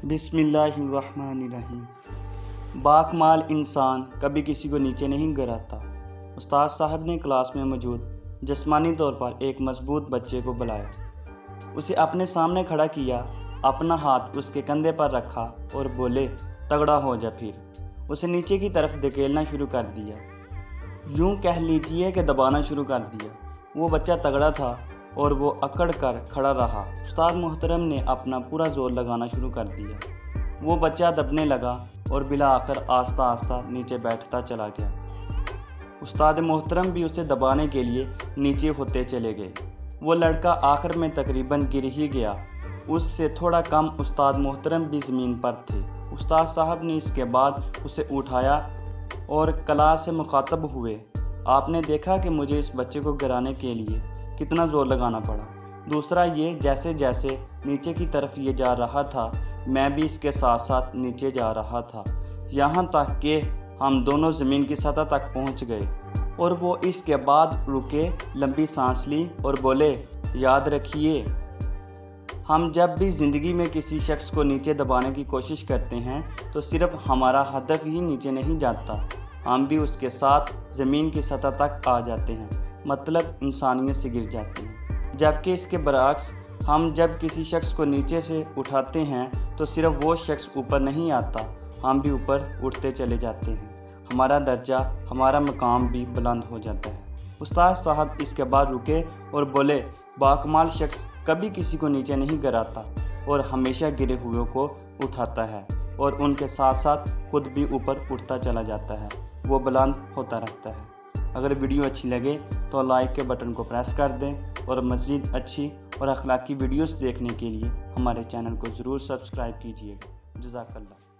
बिस्मिल्लाहिर्रहमानिर्रहीम। बाकमाल इंसान कभी किसी को नीचे नहीं गिराता। उस्ताद साहब ने क्लास में मौजूद जिस्मानी तौर पर एक मजबूत बच्चे को बुलाया, उसे अपने सामने खड़ा किया, अपना हाथ उसके कंधे पर रखा और बोले, तगड़ा हो जा। फिर उसे नीचे की तरफ धकेलना शुरू कर दिया, यूं कह लीजिए कि दबाना शुरू कर दिया। वो बच्चा तगड़ा था और वो अकड़ कर खड़ा रहा। उस्ताद मोहतरम ने अपना पूरा ज़ोर लगाना शुरू कर दिया। वो बच्चा दबने लगा और बिला आखिर आस्ता आस्ता नीचे बैठता चला गया। उस्ताद मोहतरम भी उसे दबाने के लिए नीचे होते चले गए। वो लड़का आखिर में तकरीबन गिर ही गया। उससे थोड़ा कम उस्ताद मोहतरम भी ज़मीन पर थे। उस्ताद साहब ने इसके बाद उसे उठाया और क्लास से मुखातब हुए, आपने देखा कि मुझे इस बच्चे को गिराने के लिए कितना ज़ोर लगाना पड़ा। दूसरा ये, जैसे जैसे नीचे की तरफ ये जा रहा था, मैं भी इसके साथ साथ नीचे जा रहा था, यहाँ तक कि हम दोनों ज़मीन की सतह तक पहुँच गए। और वो इसके बाद रुके, लंबी सांस ली और बोले, याद रखिए, हम जब भी ज़िंदगी में किसी शख्स को नीचे दबाने की कोशिश करते हैं तो सिर्फ हमारा हदफ ही नीचे नहीं जाता, हम भी उसके साथ ज़मीन की सतह तक आ जाते हैं, मतलब इंसानियत से गिर जाते हैं। जबकि इसके बरअक्स, हम जब किसी शख्स को नीचे से उठाते हैं तो सिर्फ वो शख्स ऊपर नहीं आता, हम भी ऊपर उठते चले जाते हैं, हमारा दर्जा, हमारा मकाम भी बुलंद हो जाता है। उस्ताद साहब इसके बाद रुके और बोले, बाकमाल शख्स कभी किसी को नीचे नहीं गिराता और हमेशा गिरे हुए को उठाता है और उनके साथ साथ खुद भी ऊपर उठता चला जाता है, वो बुलंद होता रहता है। अगर वीडियो अच्छी लगे तो लाइक के बटन को प्रेस कर दें और मज़ीद अच्छी और अखलाकी वीडियोस देखने के लिए हमारे चैनल को ज़रूर सब्सक्राइब कीजिएगा। जज़ाकल्लाह।